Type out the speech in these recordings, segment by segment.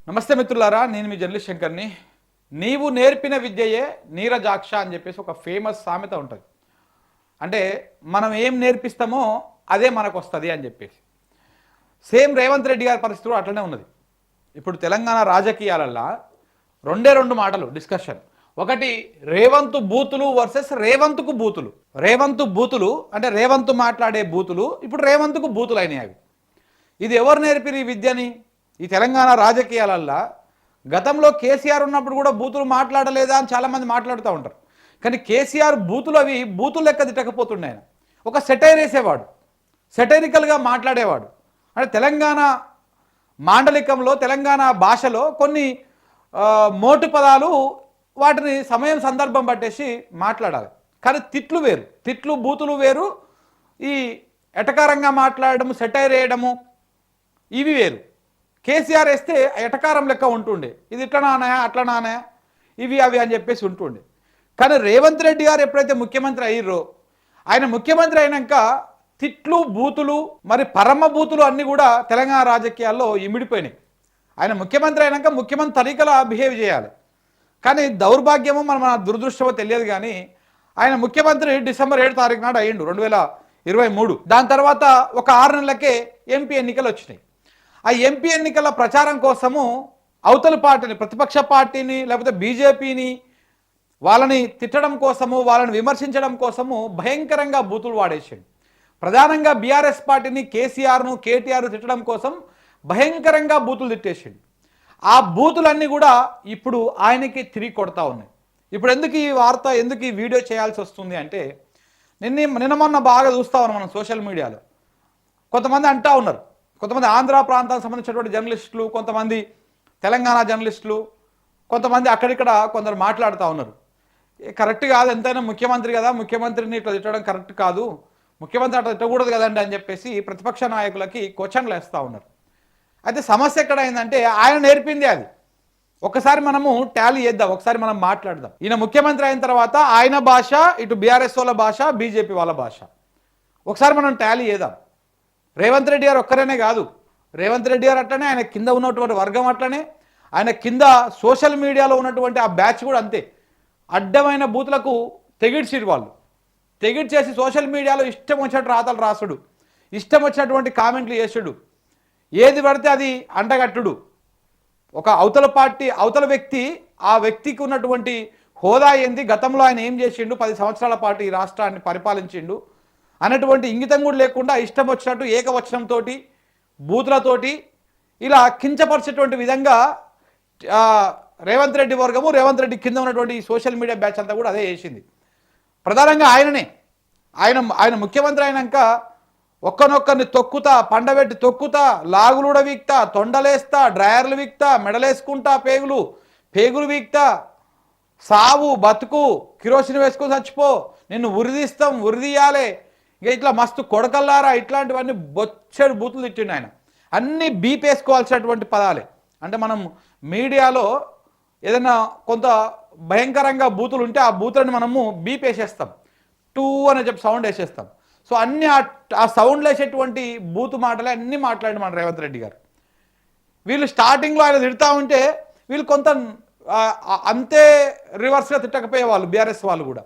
నమస్తే మిత్రులారా, నేను మీ జర్నలిస్ట్ శంకర్ని. నీవు నేర్పిన విద్యయే నీరజాక్ష అని చెప్పేసి ఒక ఫేమస్ సామెత ఉంటుంది. అంటే మనం ఏం నేర్పిస్తామో అదే మనకు వస్తుంది అని చెప్పేసి. సేమ్ రేవంత్ రెడ్డి గారి పరిస్థితి కూడా అట్లనే ఉన్నది. ఇప్పుడు తెలంగాణ రాజకీయాలల్లో రెండు మాటలు డిస్కషన్. ఒకటి రేవంత్ బూతులు వర్సెస్ రేవంత్కు బూతులు. రేవంత్ బూతులు అంటే రేవంత్ మాట్లాడే బూతులు ఇప్పుడు రేవంత్కు బూతులు అయినాయి. అవి ఇది ఎవరు నేర్పిరి ఈ విద్యని? ఈ తెలంగాణ రాజకీయాలల్లో గతంలో కేసీఆర్ ఉన్నప్పుడు కూడా బూతులు మాట్లాడలేదా అని చాలామంది మాట్లాడుతూ ఉంటారు. కానీ కేసీఆర్ బూతులు అవి బూతులు లెక్క తిట్టకపోతుండే. ఆయన ఒక సెటైర్ వేసేవాడు, సెటైరికల్గా మాట్లాడేవాడు. అంటే తెలంగాణ మాండలికంలో తెలంగాణ భాషలో కొన్ని మోటు పదాలు వాటిని సమయం సందర్భం పట్టేసి మాట్లాడాలి. కానీ తిట్లు వేరు, తిట్లు బూతులు వేరు. ఈ ఎటకారంగా మాట్లాడడం, సెటైర్ వేయడము ఇవి వేరు. కేసీఆర్ వేస్తే ఎటకారం లెక్క ఉంటుండే, ఇది ఇట్లా నానయా అట్లా నానయా ఇవి అవి అని చెప్పేసి ఉంటుండే. కానీ రేవంత్ రెడ్డి గారు ఎప్పుడైతే ముఖ్యమంత్రి అయ్యారో, ఆయన ముఖ్యమంత్రి అయినాక తిట్లు బూతులు మరి పరమ బూతులు అన్నీ కూడా తెలంగాణ రాజకీయాల్లో ఇమిడిపోయినాయి. ఆయన ముఖ్యమంత్రి అయినాక ముఖ్యమంత్రి తరీకలా బిహేవ్ చేయాలి. కానీ దౌర్భాగ్యమో మన దురదృష్టమో తెలియదు, కానీ ఆయన ముఖ్యమంత్రి డిసెంబర్ 7వ తారీఖు నాడు అయ్యిండు 2023. దాని తర్వాత ఒక 6 నెలలకే ఎంపీ ఎన్నికలు వచ్చినాయి. ఆ ఎంపీ ఎన్నికల ప్రచారం కోసము అవతల పార్టీని, ప్రతిపక్ష పార్టీని లేకపోతే బీజేపీని వాళ్ళని తిట్టడం కోసము, వాళ్ళని విమర్శించడం కోసము భయంకరంగా బూతులు వాడేసాడు. ప్రధానంగా బీఆర్ఎస్ పార్టీని, కేసీఆర్ను, కేటీఆర్ తిట్టడం కోసం భయంకరంగా బూతులు తిట్టేసాడు. ఆ బూతులన్నీ కూడా ఇప్పుడు ఆయనకి తిరిగి కొడతా ఉన్నాయి. ఇప్పుడు ఎందుకు ఈ వార్త, ఎందుకు ఈ వీడియో చేయాల్సి వస్తుంది అంటే, నిన్న మొన్న బాగా చూస్తా ఉన్నాం మనం సోషల్ మీడియాలో. కొంతమంది అంటా ఉన్నారు, కొంతమంది ఆంధ్ర ప్రాంతానికి సంబంధించినటువంటి జర్నలిస్టులు, కొంతమంది తెలంగాణ జర్నలిస్టులు, కొంతమంది అక్కడిక్కడ కొందరు మాట్లాడుతూ ఉన్నారు. కరెక్ట్ కాదు, ఎంతైనా ముఖ్యమంత్రి కదా, ముఖ్యమంత్రిని ఇట్లా తిట్టడం కరెక్ట్ కాదు, ముఖ్యమంత్రి అట్లా తిట్టకూడదు కదండి అని చెప్పేసి ప్రతిపక్ష నాయకులకి క్వశ్చన్లు వేస్తూ ఉన్నారు. అయితే సమస్య ఎక్కడ అయిందంటే, ఆయన నేర్పింది అది. ఒకసారి మనము టాలీ చేద్దాం, ఒకసారి మనం మాట్లాడదాం. ఈయన ముఖ్యమంత్రి అయిన తర్వాత ఆయన భాష, ఇటు బీఆర్ఎస్ వాళ్ళ భాష, బీజేపీ వాళ్ళ భాష ఒకసారి మనం టాలీ చేద్దాం. రేవంత్ రెడ్డి గారు ఒక్కరేనే కాదు, రేవంత్ రెడ్డి గారు అట్లనే, ఆయన కింద ఉన్నటువంటి వర్గం అట్లనే, ఆయన కింద సోషల్ మీడియాలో ఉన్నటువంటి ఆ బ్యాచ్ కూడా అంతే. అడ్డమైన బూతులకు తెగిడ్చిరు వాళ్ళు. తెగిడ్చేసి సోషల్ మీడియాలో ఇష్టం వచ్చినట్టు రాతలు రాసుడు, ఇష్టం వచ్చినటువంటి కామెంట్లు చేసాడు, ఏది పడితే అది అంటగట్టుడు. ఒక అవతల పార్టీ, అవతల వ్యక్తి, ఆ వ్యక్తికి ఉన్నటువంటి హోదా ఏంది, గతంలో ఆయన ఏం చేసిండు, 10 సంవత్సరాల పాటు ఈ రాష్ట్రాన్ని పరిపాలించిండు అనేటువంటి ఇంగితం కూడా లేకుండా ఇష్టం వచ్చినట్టు ఏకవచనంతో బూతులతోటి ఇలా కించపరిచేటువంటి విధంగా రేవంత్ రెడ్డి వర్గము, రేవంత్ రెడ్డి కింద ఉన్నటువంటి సోషల్ మీడియా బ్యాచ్ అంతా కూడా అదే చేసింది. ప్రధానంగా ఆయననే, ఆయన ముఖ్యమంత్రి అయినాక ఒక్కనొక్కరిని తొక్కుతా, పండబెట్టి తొక్కుతా, లాగులుడ వీక్తా, తొండలేస్తా, డ్రాయర్లు వీక్తా, మెడలేసుకుంటా, పేగులు వీక్తా, సావు బతుకు, కిరోసిన్ వేసుకొని చచ్చిపో, నిన్ను ఉరిదీస్తాం, ఉరిదీయాలే, ఇక ఇట్లా మస్తు కొడకల్లారా, ఇట్లాంటివన్నీ బొచ్చడు బూతులు తిట్టిండు ఆయన. అన్నీ బీపేసుకోవాల్సినటువంటి పదాలే. అంటే మనం మీడియాలో ఏదైనా కొంత భయంకరంగా బూతులు ఉంటే ఆ బూతులను మనము బీపేసేస్తాం, టూ అని చెప్పి సౌండ్ వేసేస్తాం. సో అన్నీ ఆ సౌండ్లు వేసేటువంటి బూతు మాటలే అన్నీ మాట్లాడి మన రేవంత్ రెడ్డి గారు. వీళ్ళు స్టార్టింగ్లో ఆయన తిడతా ఉంటే వీళ్ళు కొంత అంతే రివర్స్గా తిట్టకపోయేవాళ్ళు, బీఆర్ఎస్ వాళ్ళు కూడా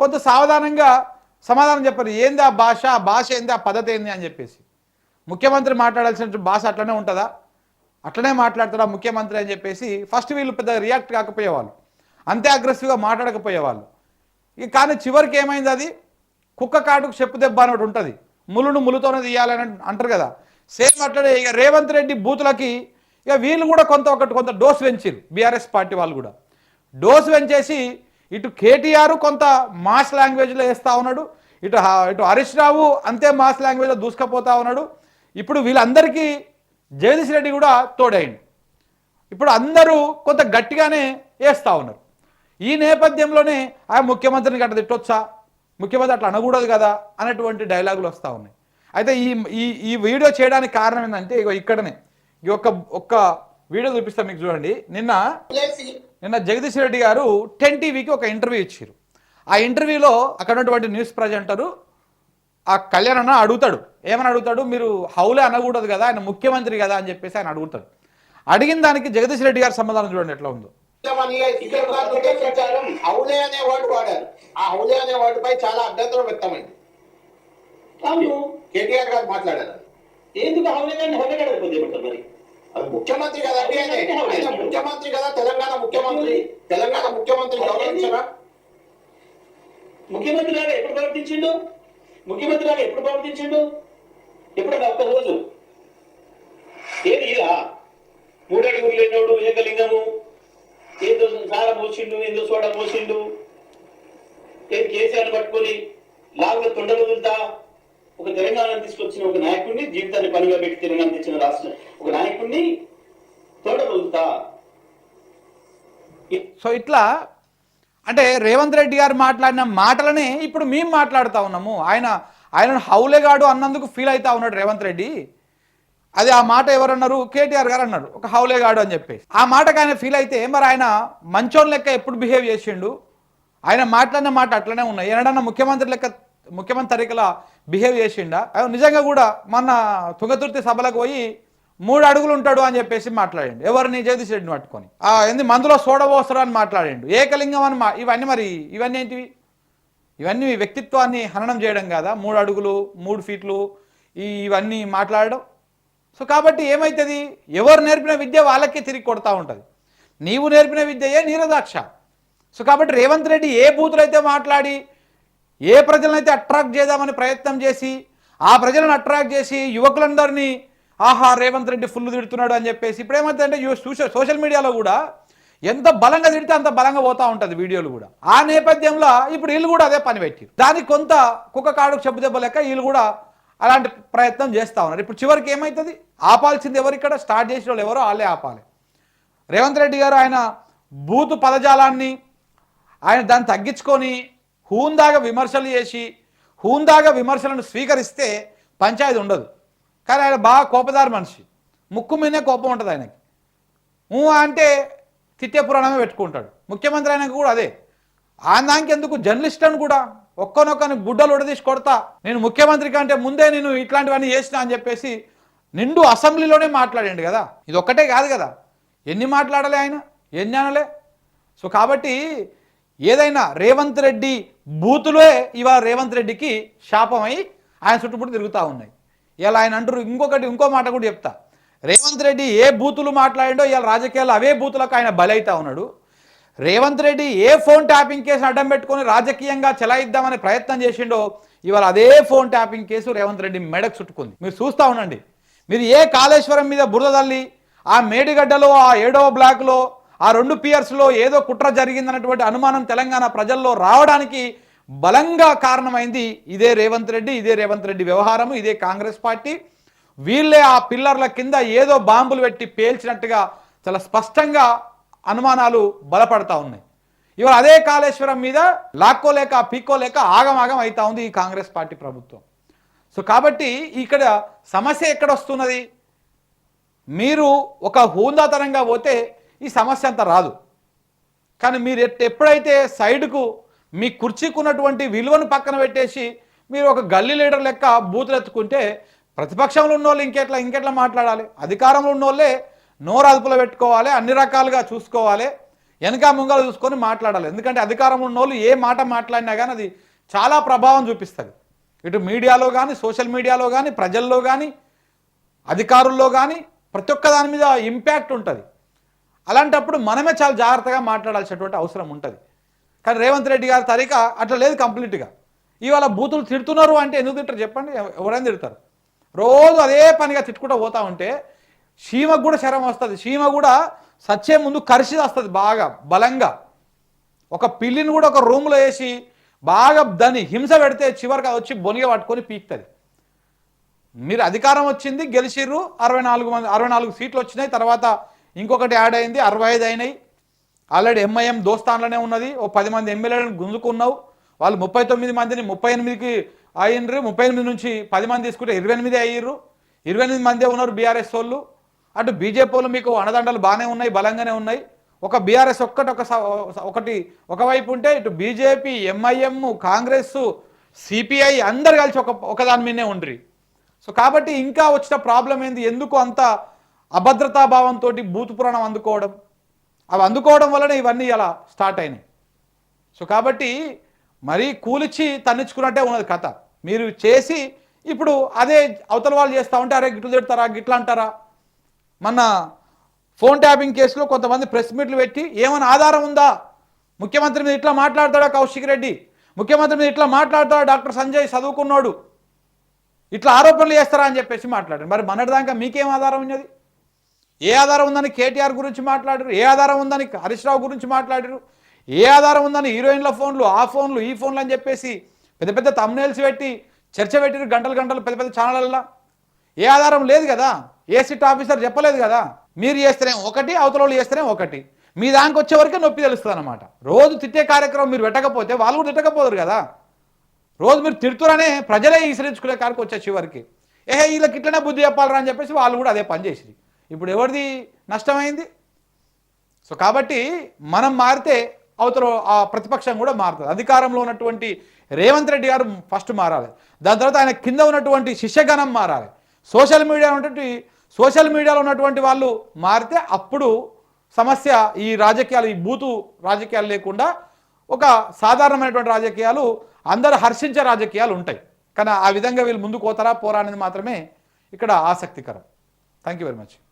కొంత సావధానంగా సమాధానం చెప్పారు. ఏంది ఆ భాష ఏంది, ఆ పద్ధతి ఏంది అని చెప్పేసి. ముఖ్యమంత్రి మాట్లాడాల్సిన భాష అట్లనే ఉంటుందా, అట్లనే మాట్లాడతారా ముఖ్యమంత్రి అని చెప్పేసి ఫస్ట్ వీళ్ళు పెద్ద రియాక్ట్ కాకపోయేవాళ్ళు, అంతే అగ్రెసివ్గా మాట్లాడకపోయేవాళ్ళు. ఇక కానీ చివరికి ఏమైంది, అది కుక్క కాటుకు చెప్పు దెబ్బ అన్నట్టు ఉంటుంది, ములును ములుతోనే తీయాలని అంటారు కదా. సేమ్ అట్లనే ఇక రేవంత్ రెడ్డి బూతులకి ఇక వీళ్ళు కూడా కొంత డోస్ పెంచారు. బీఆర్ఎస్ పార్టీ వాళ్ళు కూడా డోస్ పెంచేసి ఇటు కేటీఆర్ కొంత మాస్ లాంగ్వేజ్లో వేస్తూ ఉన్నాడు, ఇటు హరీష్ రావు అంతే మాస్ లాంగ్వేజ్లో దూసుకపోతా ఉన్నాడు. ఇప్పుడు వీళ్ళందరికీ జగదీష్ రెడ్డి కూడా తోడైంది. ఇప్పుడు అందరూ కొంత గట్టిగానే వేస్తూ ఉన్నారు. ఈ నేపథ్యంలోనే ఆ ముఖ్యమంత్రిని గట్ట తిట్టొచ్చా, ముఖ్యమంత్రి అట్లా అనకూడదు కదా అనేటువంటి డైలాగులు వస్తూ ఉన్నాయి. అయితే ఈ వీడియో చేయడానికి కారణం ఏంటంటే, ఇగో ఇక్కడనే ఈ ఒక్క వీడియో చూపిస్తాను మీకు, చూడండి. నిన్న జగదీష్ రెడ్డి గారు 10 టీవీకి ఒక ఇంటర్వ్యూ ఇచ్చారు. ఆ ఇంటర్వ్యూలో అక్కడ ఉన్నటువంటి న్యూస్ ప్రజెంటరు ఆ కళ్యాణ్ అన్న అడుగుతాడు, ఏమని అడుగుతాడు, మీరు హౌలే అనకూడదు కదా, ఆయన ముఖ్యమంత్రి కదా అని చెప్పేసి ఆయన అడుగుతాడు. అడిగిన దానికి జగదీష్ రెడ్డి గారి సమాధానం చూడండి ఎట్లా ఉందో. హౌలే అనే వర్డ్ వాడారు. ఆ హౌలే అనే వర్డ్ పై చాలా అభ్యంతరం వ్యక్తమైంది. కేటీఆర్ గారు మాట్లాడారు. ఎందుకు హౌలేగాన్ని హౌలేగాడకపోతే మరి ముఖ్యమంత్రి కదా, ఆయన ముఖ్యమంత్రి కదా, తెలంగాణ ముఖ్యమంత్రి. తెలంగాణ ముఖ్యమంత్రి గౌరవించరా? ముఖ్యమంత్రి లాగా ఎప్పుడు ప్రవర్తించిండు? ముఖ్యమంత్రి లాగా ఎప్పుడు ప్రవర్తించిండు? ఎప్పుడన్నా ఒక్క రోజు ఏది ఇలా 3 అడుగులు లేనోడు ఏకలింగము, ఏదో సార మోసిండు, ఏదో సోడా మోసిండు, ఏది కేసీఆర్ పట్టుకొని లాగా తొండలు వదులుతా ఒక తెలంగాణ తీసుకొచ్చిన ఒక నాయకుడిని, జీవితాన్ని పనిగా పెట్టి తెలంగాణ తెచ్చిన రాష్ట్రం ఒక నాయకుడిని తొండలు వదులుతా. సో ఇట్లా అంటే రేవంత్ రెడ్డి గారు మాట్లాడిన మాటలనే ఇప్పుడు మేము మాట్లాడుతూ ఉన్నాము. ఆయన హౌలేగాడు అన్నందుకు ఫీల్ అవుతా ఉన్నాడు రేవంత్ రెడ్డి. అది ఆ మాట ఎవరన్నారు? కేటీఆర్ గారు అన్నారు, ఒక హౌలేగాడు అని చెప్పేసి. ఆ మాటకు ఆయన ఫీల్ అయితే మరి ఆయన మంచోన్ లెక్క ఎప్పుడు బిహేవ్ చేసిండు? ఆయన మాట్లాడిన మాట అట్లనే ఉన్నాయి. ఏనాడన్నా ముఖ్యమంత్రి తరీకలా బిహేవ్ చేసిండా? నిజంగా కూడా మొన్న తుంగతుర్తి సభలకు పోయి 3 అడుగులు ఉంటాడు అని చెప్పేసి మాట్లాడండి. ఎవరిని? జగదీష్ రెడ్డిని పట్టుకొని. మందులో సోడవోసరు అని మాట్లాడండు, ఏకలింగం అని ఇవన్నీ ఏంటివి? ఇవన్నీ వ్యక్తిత్వాన్ని హననం చేయడం కాదా? 3 అడుగులు 3 ఫీట్లు ఇవన్నీ మాట్లాడడం. సో కాబట్టి ఏమవుతుంది? ఎవరు నేర్పిన విద్య వాళ్ళకే తిరిగి కొడతా ఉంటుంది. నీవు నేర్పిన విద్యయే నీరదాక్ష. సో కాబట్టి రేవంత్ రెడ్డి ఏ బూతులు అయితే మాట్లాడి ఏ ప్రజలనైతే అట్రాక్ట్ చేద్దామని ప్రయత్నం చేసి ఆ ప్రజలను అట్రాక్ట్ చేసి యువకులందరినీ ఆహా రేవంత్ రెడ్డి ఫుల్ తిడుతున్నాడు అని చెప్పేసి ఇప్పుడు ఏమవుతుందంటే సోషల్ మీడియాలో కూడా ఎంత బలంగా తిడితే అంత బలంగా పోతూ ఉంటుంది వీడియోలు కూడా. ఆ నేపథ్యంలో ఇప్పుడు వీళ్ళు కూడా అదే పని పెట్టి దానికి కొంత కుక్క కాడుకు చెప్పు దెబ్బ లెక్క వీళ్ళు కూడా అలాంటి ప్రయత్నం చేస్తూ ఉన్నారు. ఇప్పుడు చివరికి ఏమవుతుంది? ఆపాల్సింది ఎవరు? ఇక్కడ స్టార్ట్ చేసిన వాళ్ళు ఎవరో వాళ్ళే ఆపాలి. రేవంత్ రెడ్డి గారు ఆయన బూతు పదజాలాన్ని ఆయన దాన్ని తగ్గించుకొని హూందాగా విమర్శలు చేసి హూందాగా విమర్శలను స్వీకరిస్తే పంచాయతీ ఉండదు. కానీ ఆయన బాగా కోపదారి మనిషి, ముక్కు మీదనే కోపం ఉంటుంది ఆయనకి. అంటే తిట్టే పురాణమే పెట్టుకుంటాడు. ముఖ్యమంత్రి ఆయనకు కూడా అదే. దానికి ఎందుకు జర్నలిస్ట్ అని కూడా ఒక్కనొక్కని గుడ్డలు ఉడదీసి కొడతా, నేను ముఖ్యమంత్రి కంటే ముందే నేను ఇట్లాంటివన్నీ చేసినా అని చెప్పేసి నిండు అసెంబ్లీలోనే మాట్లాడండి కదా. ఇది ఒక్కటే కాదు కదా, ఎన్ని మాట్లాడలే ఆయన, ఎన్ని అనలే. సో కాబట్టి ఏదైనా రేవంత్ రెడ్డి బూతులే ఇవాళ రేవంత్ రెడ్డికి శాపమై ఆయన చుట్టుముట్టు తిరుగుతూ ఉన్నాయి. ఇలా ఆయన అంటారు ఇంకో మాట కూడా చెప్తా. రేవంత్ రెడ్డి ఏ బూతులు మాట్లాడిండో ఇవాళ రాజకీయాల్లో అవే బూతులకు ఆయన బలైతా ఉన్నాడు. రేవంత్ రెడ్డి ఏ ఫోన్ ట్యాపింగ్ కేసు అడ్డం పెట్టుకొని రాజకీయంగా చెలాయిద్దామనే ప్రయత్నం చేసిండో ఇవాళ అదే phone tapping case Revanth Reddy మెడకు చుట్టుకుంది. మీరు చూస్తూ ఉండండి. మీరు ఏ కాళేశ్వరం మీద బురద తల్లి ఆ మేడిగడ్డలో ఆ 7వ బ్లాక్లో ఆ 2 పియర్స్లో ఏదో కుట్ర జరిగిందన్నటువంటి అనుమానం తెలంగాణ ప్రజల్లో రావడానికి బలంగా కారణమైంది ఇదే రేవంత్ రెడ్డి, ఇదే రేవంత్ రెడ్డి వ్యవహారము, ఇదే కాంగ్రెస్ పార్టీ. వీళ్ళే ఆ పిల్లర్ల కింద ఏదో బాంబులు పెట్టి పేల్చినట్టుగా చాలా స్పష్టంగా అనుమానాలు బలపడతా ఉన్నాయి. ఇవాళ అదే కాళేశ్వరం మీద లాక్కోలేక పీక్కోలేక ఆగమాగం అవుతా ఉంది ఈ కాంగ్రెస్ పార్టీ ప్రభుత్వం. సో కాబట్టి ఇక్కడ సమస్య ఎక్కడ వస్తున్నది? మీరు ఒక హోందాతనంగా పోతే ఈ సమస్య అంత రాదు. కానీ మీరు ఎప్పుడైతే సైడ్కు మీ కుర్చీకున్నటువంటి విలువను పక్కన పెట్టేసి మీరు ఒక గల్లీ లీడర్ లెక్క బూతులు ఎత్తుకుంటే ప్రతిపక్షంలో ఉన్నోళ్ళు ఇంకెట్లా మాట్లాడాలి? అధికారంలో ఉన్నోళ్ళే నోరు అదుపులో పెట్టుకోవాలి, అన్ని రకాలుగా చూసుకోవాలి, వెనక ముంగలు చూసుకొని మాట్లాడాలి. ఎందుకంటే అధికారంలో ఉన్నోళ్ళు ఏ మాట మాట్లాడినా కానీ అది చాలా ప్రభావం చూపిస్తుంది. ఇటు మీడియాలో కానీ, సోషల్ మీడియాలో కానీ, ప్రజల్లో కానీ, అధికారుల్లో కానీ ప్రతి ఒక్క దాని మీద ఇంపాక్ట్ ఉంటుంది. అలాంటప్పుడు మనమే చాలా జాగ్రత్తగా మాట్లాడాల్సినటువంటి అవసరం ఉంటుంది. కానీ రేవంత్ రెడ్డి గారి తరీక అట్లా లేదు కంప్లీట్గా. ఇవాళ బూతులు తిడుతున్నారు అంటే ఎందుకు తింటారు చెప్పండి? ఎవరైనా తిడతారు. రోజు అదే పనిగా తిట్టుకుంటూ పోతూ ఉంటే చీమకు కూడా శరం వస్తుంది. చీమ కూడా సచ్చే ముందు కరిసి వస్తుంది బాగా బలంగా. ఒక పిల్లిని కూడా ఒక రూమ్లో వేసి బాగా దాన్ని హింస పెడితే చివరికి వచ్చి బొనిగ పట్టుకొని పీక్తుంది. మీరు అధికారం వచ్చింది, గెలిచిర్రు, 64 సీట్లు వచ్చినాయి. తర్వాత ఇంకొకటి యాడ్ అయింది, 65 అయినాయి. ఆల్రెడీ ఎంఐఎం దోస్తాన్లోనే ఉన్నది. ఓ 10 మంది ఎమ్మెల్యేలను గుంజుకున్నావు. వాళ్ళు 39 మందిని 38కి అయ్యిండ్రు. 38 నుంచి 10 మంది తీసుకుంటే 28 అయ్యిర్రు. 28 మందే ఉన్నారు బీఆర్ఎస్ వాళ్ళు. అటు బీజేపీ వాళ్ళు మీకు అన్నదండలు బాగానే ఉన్నాయి, బలంగానే ఉన్నాయి. ఒక బీఆర్ఎస్ ఒకవైపు ఉంటే ఇటు బీజేపీ, ఎంఐఎం, కాంగ్రెస్, సిపిఐ అందరు కలిసి ఒకదాని మీదనే ఉండ్రి. సో కాబట్టి ఇంకా వచ్చిన ప్రాబ్లం ఏంది? ఎందుకు అంత అభద్రతాభావంతో బూతు పురాణం అందుకోవడం, అవి అందుకోవడం వల్లనే ఇవన్నీ ఇలా స్టార్ట్ అయినాయి. సో కాబట్టి మరీ కూలిచ్చి తన్నించుకున్నట్టే ఉన్నది కథ. మీరు చేసి ఇప్పుడు అదే అవతల వాళ్ళు చేస్తూ ఉంటే అరే గిట్లు తిడతారా గిట్లా అంటారా. మొన్న ఫోన్ ట్యాపింగ్ కేసులో కొంతమంది ప్రెస్ మీట్లు పెట్టి ఏమైనా ఆధారం ఉందా, ముఖ్యమంత్రి మీద ఇట్లా మాట్లాడతాడా కౌశిక్ రెడ్డి, ముఖ్యమంత్రి మీద ఇట్లా మాట్లాడతాడా డాక్టర్ సంజయ్ చదువుకున్నాడు, ఇట్లా ఆరోపణలు చేస్తారా అని చెప్పేసి మాట్లాడారు. మరి మొన్నటిదాకా మీకేం ఆధారం ఉన్నది? ఏ ఆధారం ఉందని కేటీఆర్ గురించి మాట్లాడారు, ఏ ఆధారం ఉందని హరీష్ రావు గురించి మాట్లాడారు, ఏ ఆధారం ఉందని హీరోయిన్ల ఫోన్లు ఆ ఫోన్లు ఈ ఫోన్లు అని చెప్పేసి పెద్ద పెద్ద తమ్నేల్స్ పెట్టి చర్చ పెట్టిరు గంటలు గంటలు పెద్ద పెద్ద ఛానళ్ళల్లో. ఏ ఆధారం లేదు కదా, ఏ సిట్ ఆఫీసర్ చెప్పలేదు కదా. మీరు చేస్తేనే ఒకటి, అవతల వాళ్ళు చేస్తేనే ఒకటి, మీ దానికి వచ్చే వరకే నొప్పి తెలుస్తుంది అనమాట. రోజు తిట్టే కార్యక్రమం మీరు పెట్టకపోతే వాళ్ళు కూడా తిట్టకపోదురు కదా. రోజు మీరు తిడుతురనే ప్రజలే ఈసరించుకునే కాడికి వచ్చే చివరికి వీళ్ళకి ఇట్లనే బుద్ధి చెప్పాలరా అని చెప్పేసి వాళ్ళు కూడా అదే పని చేసిరి. ఇప్పుడు ఎవరిది నష్టమైంది? సో కాబట్టి మనం మారితే అవతల ఆ ప్రతిపక్షం కూడా మారుతుంది. అధికారంలో ఉన్నటువంటి రేవంత్ రెడ్డి గారు ఫస్ట్ మారాలి, దాని తర్వాత ఆయన కింద ఉన్నటువంటి శిష్యగణం మారాలి, సోషల్ మీడియాలో ఉన్నటువంటి వాళ్ళు మారితే అప్పుడు సమస్య ఈ రాజకీయాలు, ఈ బూతు రాజకీయాలు లేకుండా ఒక సాధారణమైనటువంటి రాజకీయాలు, అందరూ హర్షించే రాజకీయాలు ఉంటాయి. కానీ ఆ విధంగా వీళ్ళు ముందుకు పోతారా పోరా అనేది మాత్రమే ఇక్కడ ఆసక్తికరం. Thank you very much.